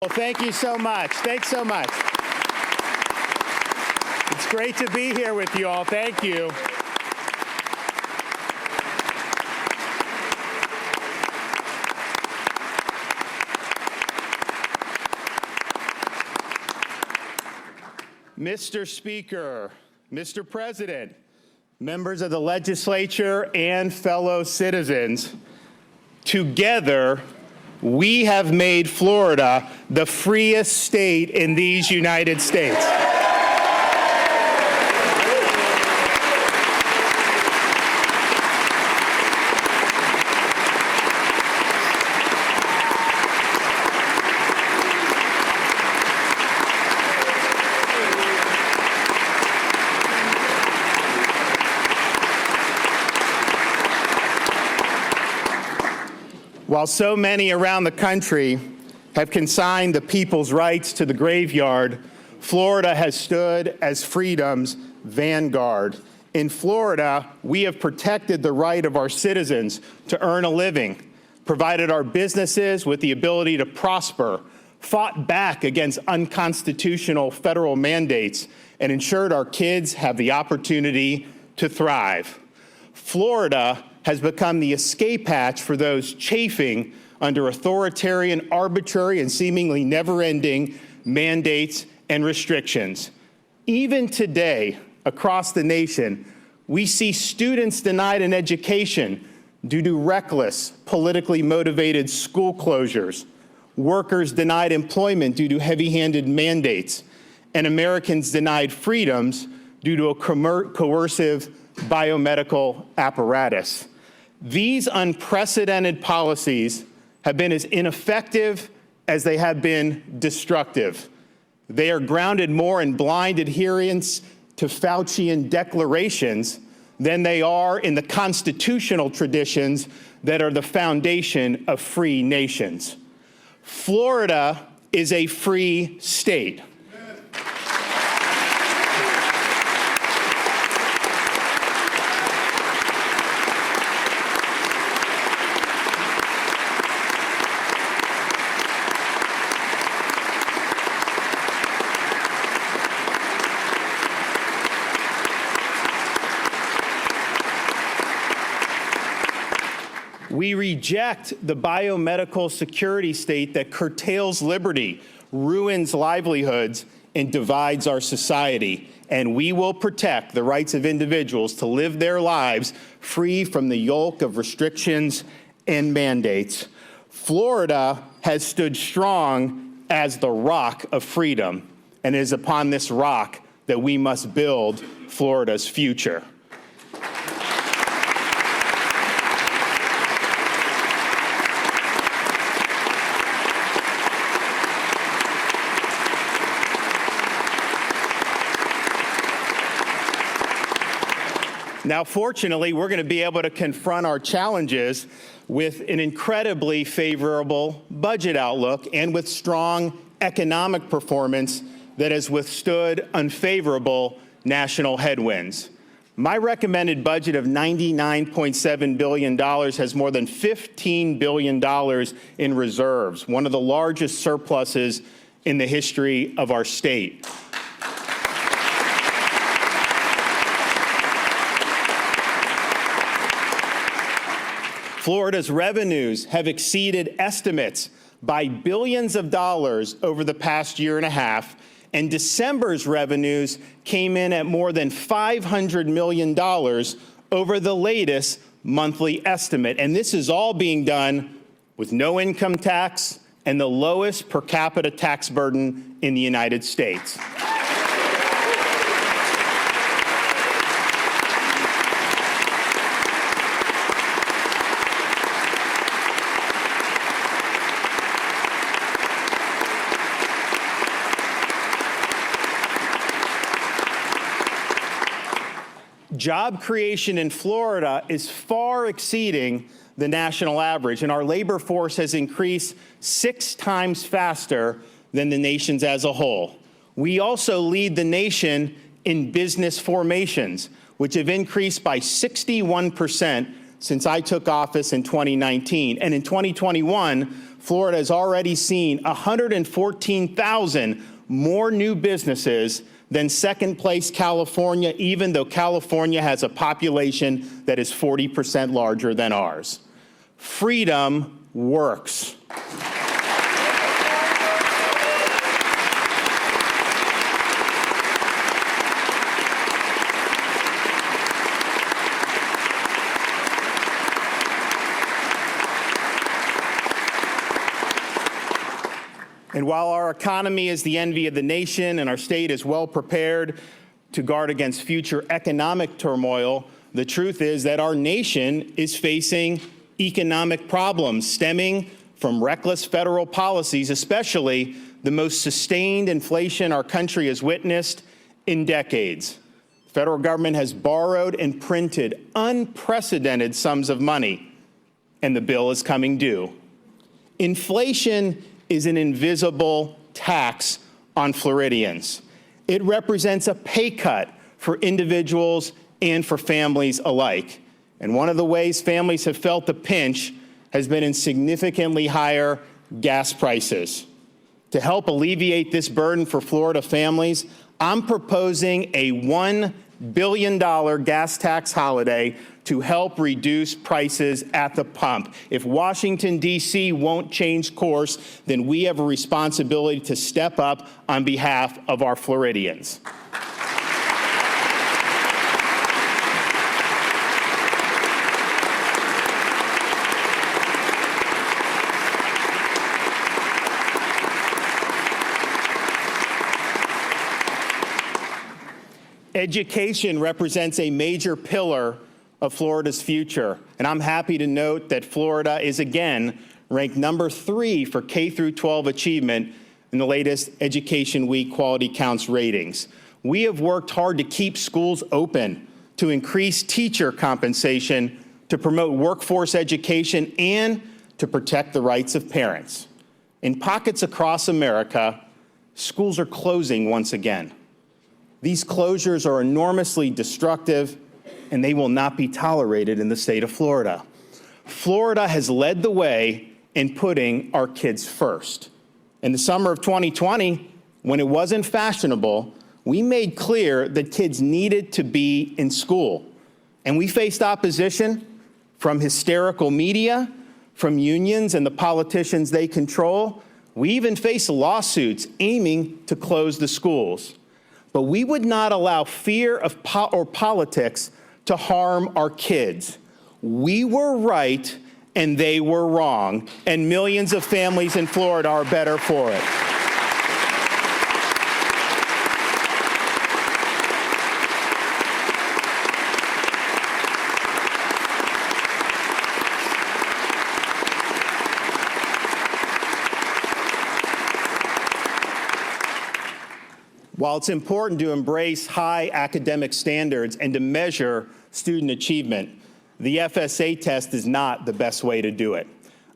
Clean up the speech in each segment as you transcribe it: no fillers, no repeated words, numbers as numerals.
Well, thank you so much. Thanks so much. It's great to be here with you all. Thank you. Mr. Speaker, Mr. President, members of the legislature, and fellow citizens, together, we have made Florida the freest state in these United States. While so many around the country have consigned the people's rights to the graveyard, Florida has stood as freedom's vanguard. In Florida, we have protected the right of our citizens to earn a living, provided our businesses with the ability to prosper, fought back against unconstitutional federal mandates, and ensured our kids have the opportunity to thrive. Florida has become the escape hatch for those chafing under authoritarian, arbitrary, and seemingly never-ending mandates and restrictions. Even today, across the nation, we see students denied an education due to reckless, politically motivated school closures, workers denied employment due to heavy-handed mandates, and Americans denied freedoms due to a coercive biomedical apparatus. These unprecedented policies have been as ineffective as they have been destructive. They are grounded more in blind adherence to Faucian declarations than they are in the constitutional traditions that are the foundation of free nations. Florida is a free state. We reject the biomedical security state that curtails liberty, ruins livelihoods, and divides our society. And we will protect the rights of individuals to live their lives free from the yoke of restrictions and mandates. Florida has stood strong as the rock of freedom, and it is upon this rock that we must build Florida's future. Now, fortunately, we're going to be able to confront our challenges with an incredibly favorable budget outlook and with strong economic performance that has withstood unfavorable national headwinds. My recommended budget of $99.7 billion has more than $15 billion in reserves, one of the largest surpluses in the history of our state. Florida's revenues have exceeded estimates by billions of dollars over the past year and a half, and December's revenues came in at more than $500 million over the latest monthly estimate. And this is all being done with no income tax and the lowest per capita tax burden in the United States. Job creation in Florida is far exceeding the national average, and our labor force has increased 6 times faster than the nation's as a whole. We also lead the nation in business formations, which have increased by 61% since I took office in 2019. And in 2021, Florida has already seen 114,000 more new businesses than second-place California, even though California has a population that is 40% larger than ours. Freedom works. And while our economy is the envy of the nation and our state is well prepared to guard against future economic turmoil, the truth is that our nation is facing economic problems stemming from reckless federal policies, especially the most sustained inflation our country has witnessed in decades. The federal government has borrowed and printed unprecedented sums of money, and the bill is coming due. Inflation is an invisible tax on Floridians. It represents a pay cut for individuals and for families alike. And one of the ways families have felt the pinch has been in significantly higher gas prices. To help alleviate this burden for Florida families, I'm proposing a $1 billion gas tax holiday to help reduce prices at the pump. If Washington, D.C. won't change course, then we have a responsibility to step up on behalf of our Floridians. Education represents a major pillar of Florida's future, and I'm happy to note that Florida is again ranked number 3 for K through 12 achievement in the latest Education Week Quality Counts ratings. We have worked hard to keep schools open, to increase teacher compensation, to promote workforce education, and to protect the rights of parents. In pockets across America, schools are closing once again. These closures are enormously destructive, and they will not be tolerated in the state of Florida. Florida has led the way in putting our kids first. In the summer of 2020, when it wasn't fashionable, we made clear that kids needed to be in school. And we faced opposition from hysterical media, from unions and the politicians they control. We even faced lawsuits aiming to close the schools. But we would not allow fear of or politics to harm our kids. We were right and they were wrong, and millions of families in Florida are better for it. While it's important to embrace high academic standards and to measure student achievement, the FSA test is not the best way to do it.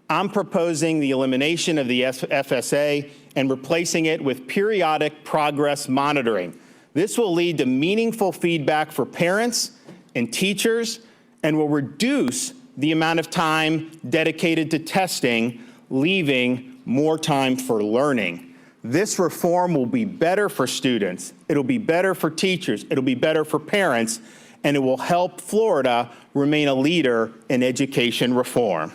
I'm proposing the elimination of the FSA and replacing it with periodic progress monitoring. This will lead to meaningful feedback for parents and teachers and will reduce the amount of time dedicated to testing, leaving more time for learning. This reform will be better for students, it'll be better for teachers, it'll be better for parents, and it will help Florida remain a leader in education reform.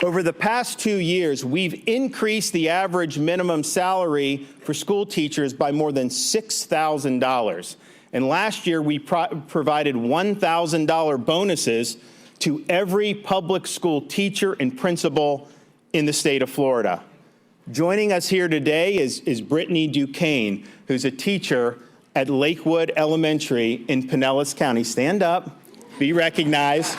Over the past 2 years, we've increased the average minimum salary for school teachers by more than $6,000. And last year, we provided $1,000 bonuses to every public school teacher and principal in the state of Florida. Joining us here today is Brittany Duquesne, who's a teacher at Lakewood Elementary in Pinellas County. Stand up, be recognized.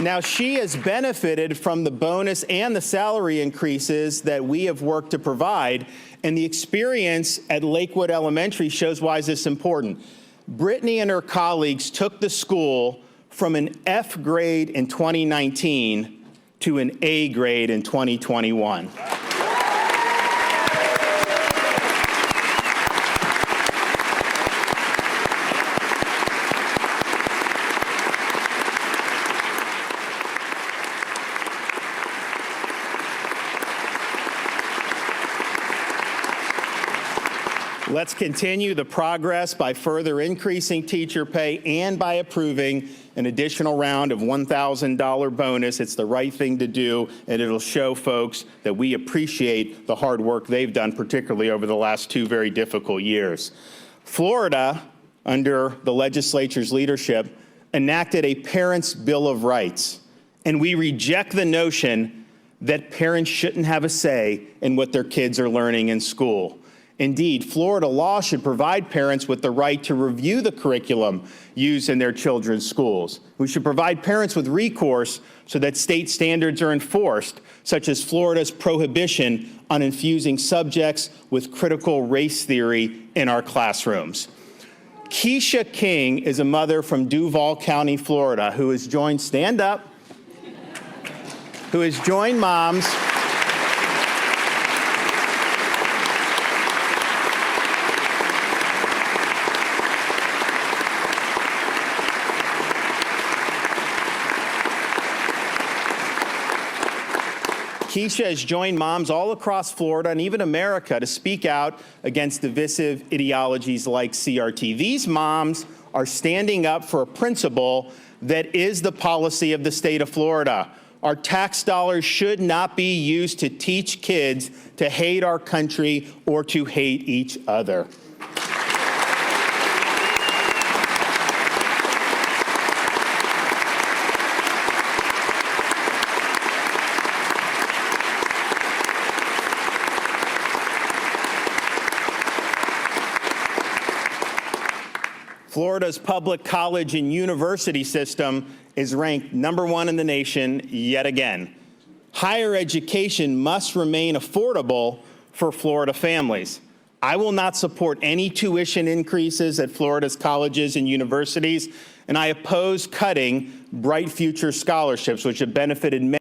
Now, she has benefited from the bonus and the salary increases that we have worked to provide, and the experience at Lakewood Elementary shows why this is important. Brittany and her colleagues took the school from an F grade in 2019 to an A grade in 2021. Let's continue the progress by further increasing teacher pay and by approving an additional round of $1,000 bonus. It's the right thing to do, and it'll show folks that we appreciate the hard work they've done, particularly over the last 2 very difficult years. Florida, under the legislature's leadership, enacted a Parents' Bill of Rights, and we reject the notion that parents shouldn't have a say in what their kids are learning in school. Indeed, Florida law should provide parents with the right to review the curriculum used in their children's schools. We should provide parents with recourse so that state standards are enforced, such as Florida's prohibition on infusing subjects with critical race theory in our classrooms. Keisha King is a mother from Duval County, Florida, who has joined, stand up, who has joined moms Keisha has joined moms all across Florida and even America to speak out against divisive ideologies like CRT. These moms are standing up for a principle that is the policy of the state of Florida. Our tax dollars should not be used to teach kids to hate our country or to hate each other. Florida's public college and university system is ranked #1 in the nation yet again. Higher education must remain affordable for Florida families. I will not support any tuition increases at Florida's colleges and universities, and I oppose cutting Bright Future scholarships, which have benefited many.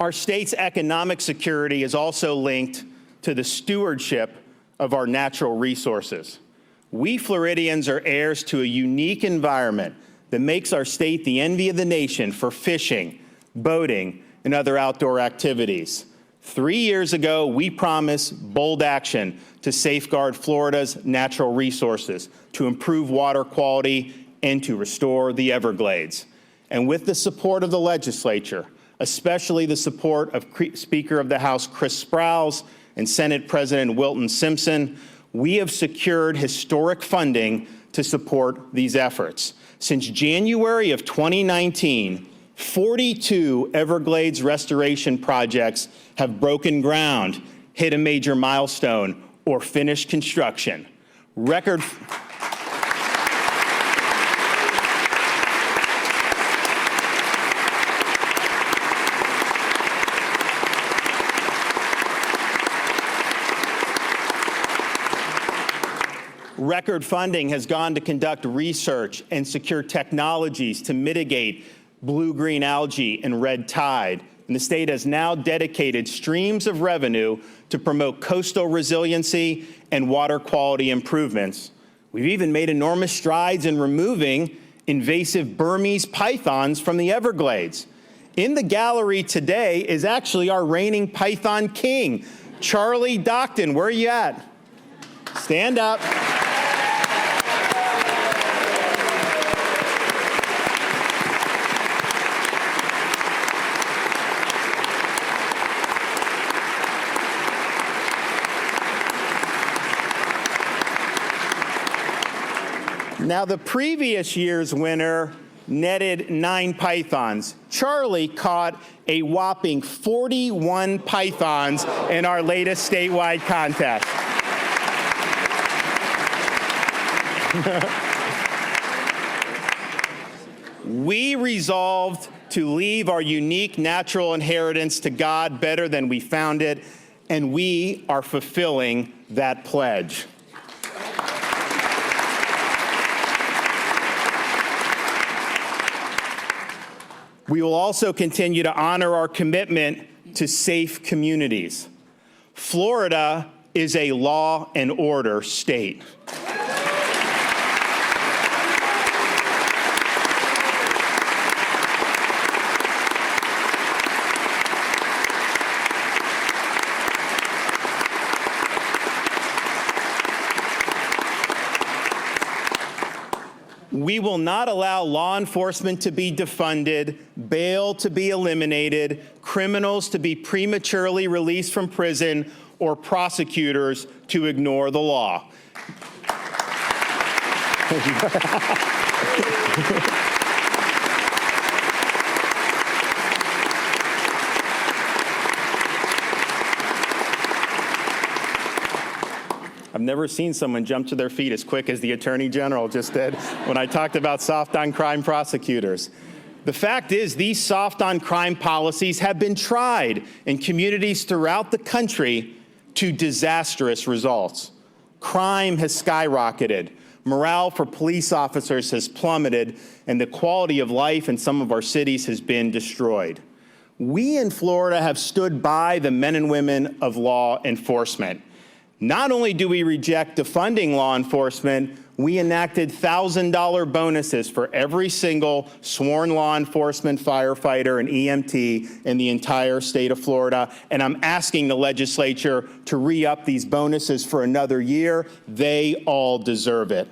Our state's economic security is also linked to the stewardship of our natural resources. We Floridians are heirs to a unique environment that makes our state the envy of the nation for fishing, boating, and other outdoor activities. 3 years ago, we promised bold action to safeguard Florida's natural resources, to improve water quality, and to restore the Everglades. And with the support of the legislature, especially the support of Speaker of the House Chris Sprowls and Senate President Wilton Simpson, we have secured historic funding to support these efforts. Since January of 2019, 42 Everglades restoration projects have broken ground, hit a major milestone, or finished construction. Record funding has gone to conduct research and secure technologies to mitigate blue-green algae and red tide. And the state has now dedicated streams of revenue to promote coastal resiliency and water quality improvements. We've even made enormous strides in removing invasive Burmese pythons from the Everglades. In the gallery today is actually our reigning python king, Charlie Docton. Where are you at? Stand up. Now, the previous year's winner netted 9 pythons. Charlie caught a whopping 41 pythons in our latest statewide contest. We resolved to leave our unique natural inheritance to God better than we found it, and we are fulfilling that pledge. We will also continue to honor our commitment to safe communities. Florida is a law and order state. We will not allow law enforcement to be defunded, bail to be eliminated, criminals to be prematurely released from prison, or prosecutors to ignore the law. I've never seen someone jump to their feet as quick as the Attorney General just did when I talked about soft on crime prosecutors. The fact is, these soft on crime policies have been tried in communities throughout the country to disastrous results. Crime has skyrocketed, morale for police officers has plummeted, and the quality of life in some of our cities has been destroyed. We in Florida have stood by the men and women of law enforcement. Not only do we reject defunding law enforcement, we enacted $1,000 bonuses for every single sworn law enforcement firefighter and EMT in the entire state of Florida. And I'm asking the legislature to re-up these bonuses for another year. They all deserve it.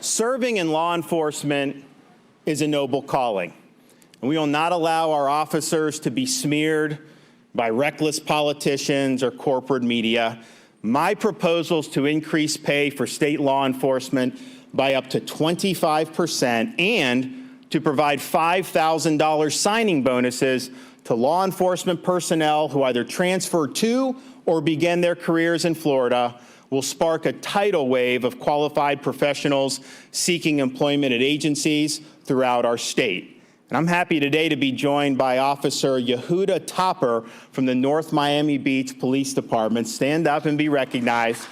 Serving in law enforcement is a noble calling, and we will not allow our officers to be smeared by reckless politicians or corporate media. My proposal is to increase pay for state law enforcement by up to 25% and to provide $5,000 signing bonuses to law enforcement personnel who either transfer to or begin their careers in Florida, will spark a tidal wave of qualified professionals seeking employment at agencies throughout our state. And I'm happy today to be joined by Officer Yehuda Topper from the North Miami Beach Police Department. Stand up and be recognized.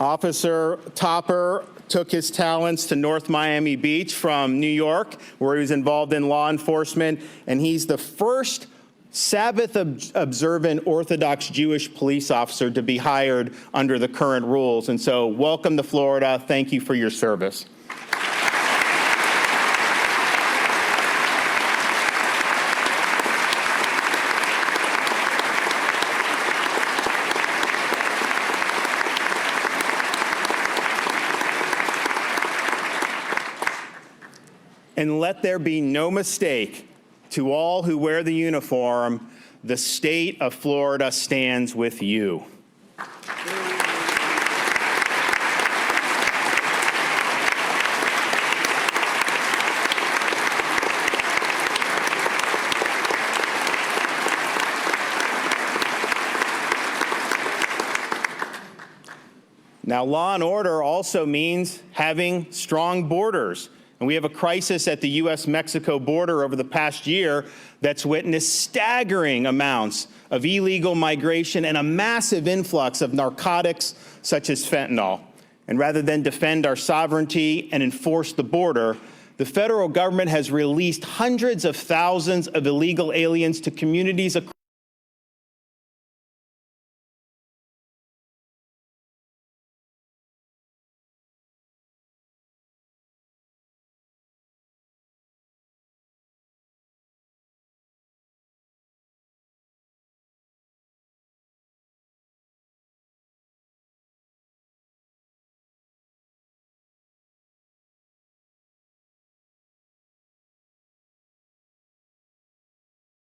Officer Topper took his talents to North Miami Beach from New York, where he was involved in law enforcement, and he's the first Sabbath-observant Orthodox Jewish police officer to be hired under the current rules. And so welcome to Florida. Thank you for your service. And let there be no mistake, to all who wear the uniform, the state of Florida stands with you. Now, law and order also means having strong borders. And we have a crisis at the U.S.-Mexico border over the past year that's witnessed staggering amounts of illegal migration and a massive influx of narcotics such as fentanyl. And rather than defend our sovereignty and enforce the border, the federal government has released hundreds of thousands of illegal aliens to communities across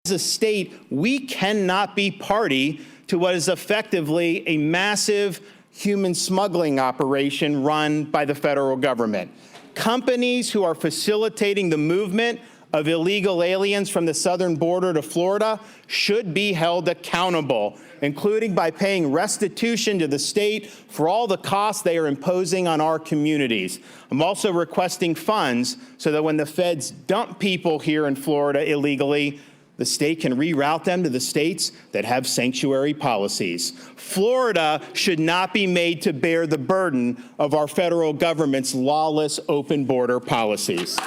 As a state, we cannot be party to what is effectively a massive human smuggling operation run by the federal government. Companies who are facilitating the movement of illegal aliens from the southern border to Florida should be held accountable, including by paying restitution to the state for all the costs they are imposing on our communities. I'm also requesting funds so that when the feds dump people here in Florida illegally, the state can reroute them to the states that have sanctuary policies. Florida should not be made to bear the burden of our federal government's lawless open border policies.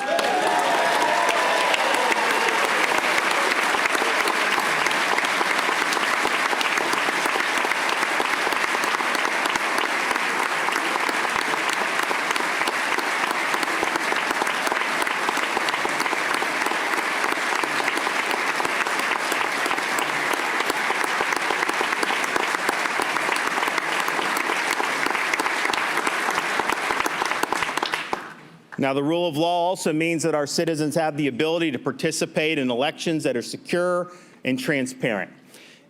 Now, the rule of law also means that our citizens have the ability to participate in elections that are secure and transparent.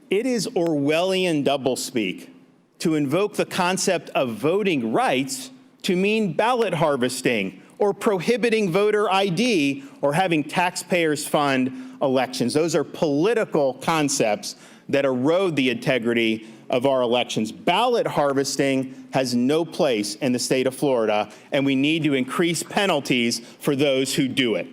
It is Orwellian doublespeak to invoke the concept of voting rights to mean ballot harvesting or prohibiting voter ID or having taxpayers fund elections. Those are political concepts that erode the integrity of our elections. Ballot harvesting has no place in the state of Florida, and we need to increase penalties for those who do it.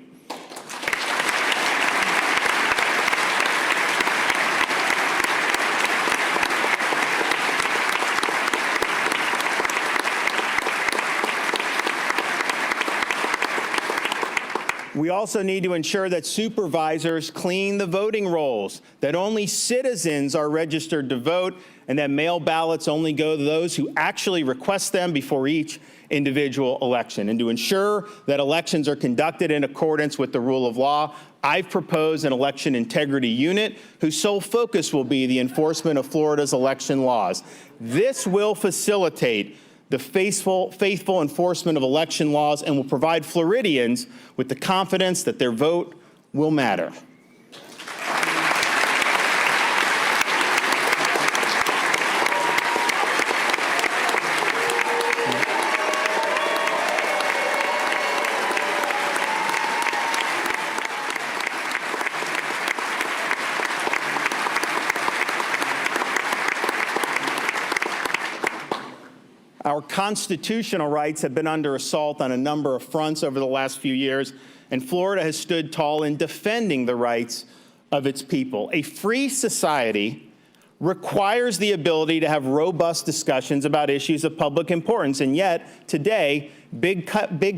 We also need to ensure that supervisors clean the voting rolls, that only citizens are registered to vote, and that mail ballots only go to those who actually request them before each individual election. And to ensure that elections are conducted in accordance with the rule of law, I've proposed an election integrity unit whose sole focus will be the enforcement of Florida's election laws. This will facilitate the faithful enforcement of election laws and will provide Floridians with the confidence that their vote will matter. Our constitutional rights have been under assault on a number of fronts over the last few years, and Florida has stood tall in defending the rights of its people. A free society requires the ability to have robust discussions about issues of public importance. And yet, today, big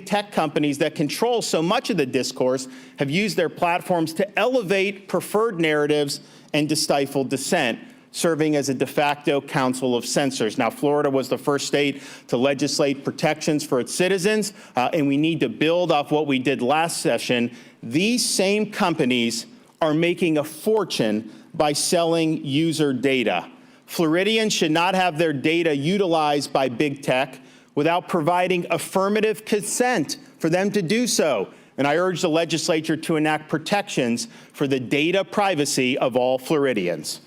tech companies that control so much of the discourse have used their platforms to elevate preferred narratives and to stifle dissent, serving as a de facto council of censors. Now, Florida was the first state to legislate protections for its citizens, and we need to build off what we did last session. These same companies are making a fortune by selling user data. Floridians should not have their data utilized by big tech without providing affirmative consent for them to do so. And I urge the legislature to enact protections for the data privacy of all Floridians.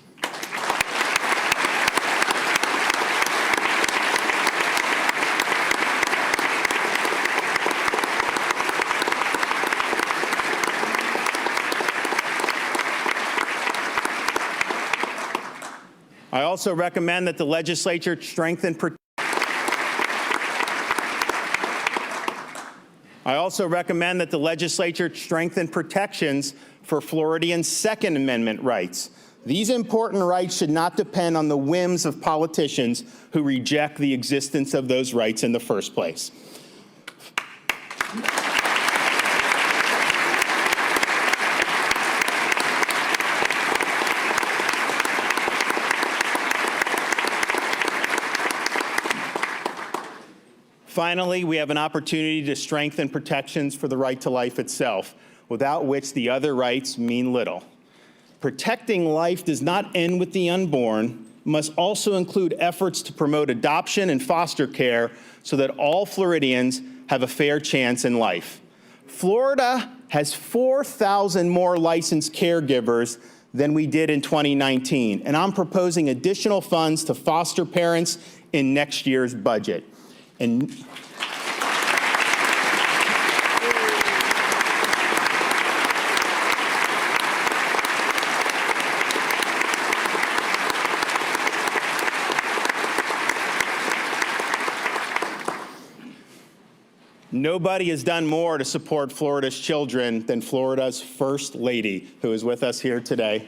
I also recommend that the legislature strengthen protections for Floridians' Second Amendment rights. These important rights should not depend on the whims of politicians who reject the existence of those rights in the first place. Finally, we have an opportunity to strengthen protections for the right to life itself, without which the other rights mean little. Protecting life does not end with the unborn, must also include efforts to promote adoption and foster care so that all Floridians have a fair chance in life. Florida has 4,000 more licensed caregivers than we did in 2019, and I'm proposing additional funds to foster parents in next year's budget. And nobody has done more to support Florida's children than Florida's First Lady, who is with us here today.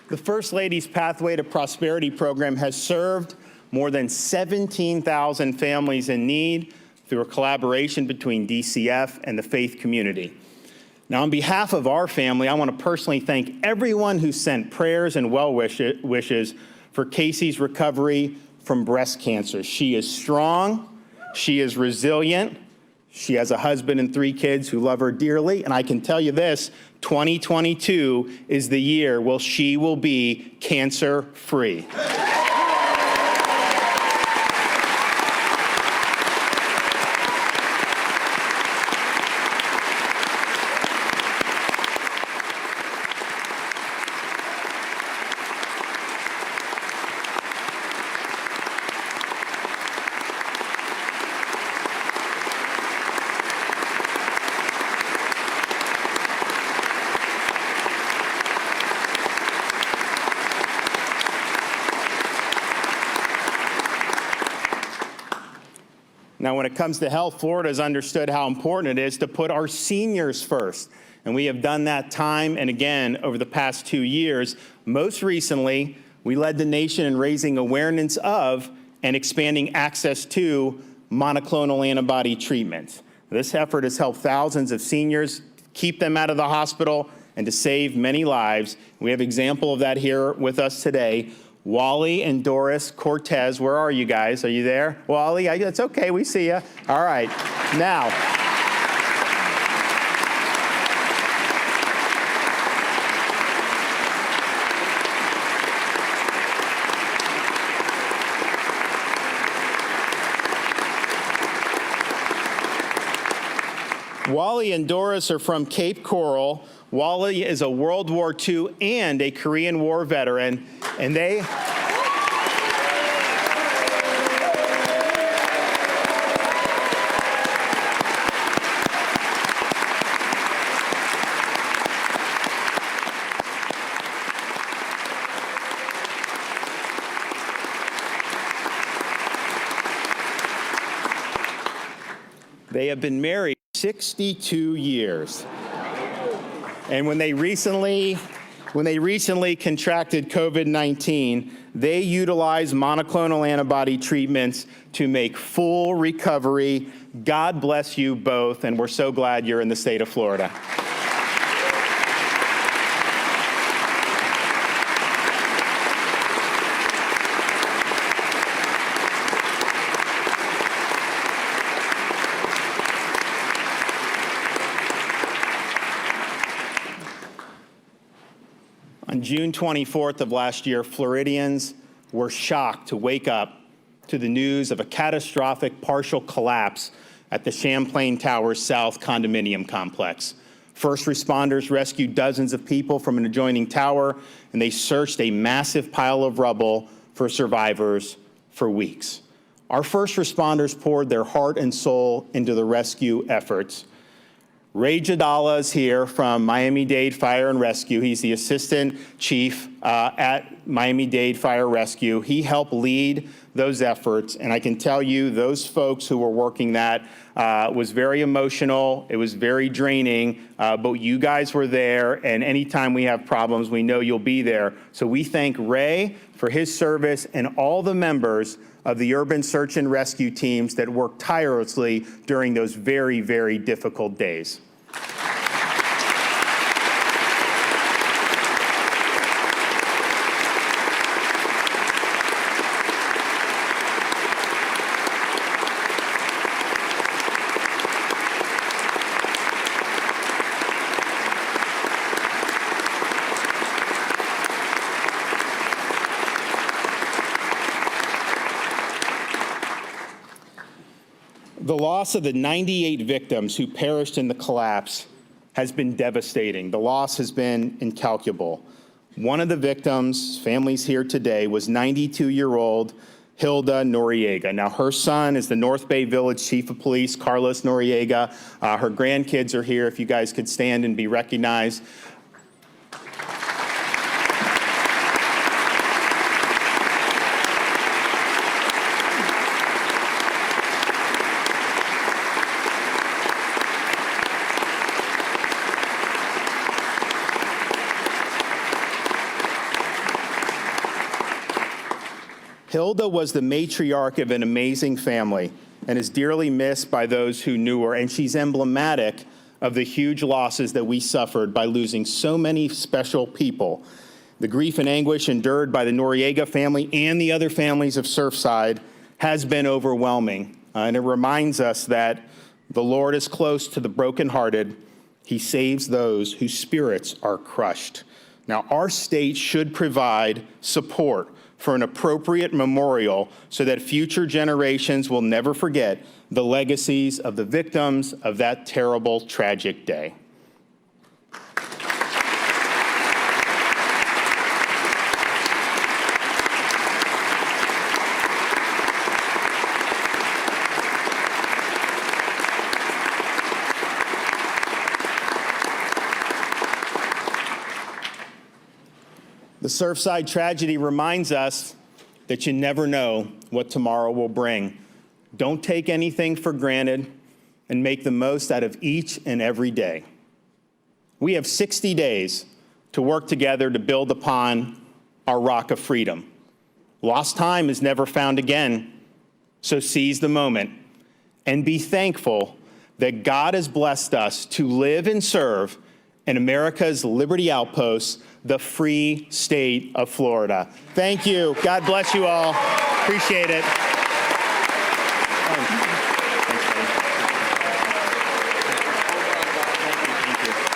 The First Lady's Pathway to Prosperity program has served more than 17,000 families in need through a collaboration between DCF and the faith community. Now, on behalf of our family, I want to personally thank everyone who sent prayers and well wishes for Casey's recovery from breast cancer. She is strong, she is resilient, she has a husband and 3 kids who love her dearly, and I can tell you this, 2022 is the year where she will be cancer-free. Now, when it comes to health, Florida has understood how important it is to put our seniors first. And we have done that time and again over the past 2 years. Most recently, we led the nation in raising awareness of and expanding access to monoclonal antibody treatments. This effort has helped thousands of seniors keep them out of the hospital and to save many lives. We have an example of that here with us today. Wally and Doris Cortez, where are you guys? Are you there? Wally, that's okay, we see you. All right, now. Wally and Doris are from Cape Coral. Wally is a World War II and a Korean War veteran, and they have been married 62 years. And when they recently contracted COVID-19, they utilized monoclonal antibody treatments to make full recovery. God bless you both, and we're so glad you're in the state of Florida. On June 24th of last year, Floridians were shocked to wake up to the news of a catastrophic partial collapse at the Champlain Towers South condominium complex. First responders rescued dozens of people from an adjoining tower, and they searched a massive pile of rubble for survivors for weeks. Our first responders poured their heart and soul into the rescue efforts. Ray Jadala is here from Miami-Dade Fire and Rescue. He's the assistant chief at Miami-Dade Fire Rescue. He helped lead those efforts, and I can tell you those folks who were working that was very emotional. It was very draining, but you guys were there, and anytime we have problems, we know you'll be there. So we thank Ray for his service and all the members of the urban search and rescue teams that worked tirelessly during those very, very difficult days. The loss of the 98 victims who perished in the collapse has been devastating. The loss has been incalculable. One of the victims, families here today, was 92-year-old Hilda Noriega. Now, her son is the North Bay Village Chief of Police, Carlos Noriega. Her grandkids are here. If you guys could stand and be recognized. Hilda was the matriarch of an amazing family and is dearly missed by those who knew her, and she's emblematic of the huge losses that we suffered by losing so many special people. The grief and anguish endured by the Noriega family and the other families of Surfside has been overwhelming, and it reminds us that the Lord is close to the brokenhearted. He saves those whose spirits are crushed. Now, our state should provide support for an appropriate memorial so that future generations will never forget the legacies of the victims of that terrible, tragic day. The Surfside tragedy reminds us that you never know what tomorrow will bring. Don't take anything for granted and make the most out of each and every day. We have 60 days to work together to build upon our rock of freedom. Lost time is never found again, so seize the moment and be thankful that God has blessed us to live and serve in America's Liberty Outpost, the free state of Florida. Thank you. God bless you all. Appreciate it.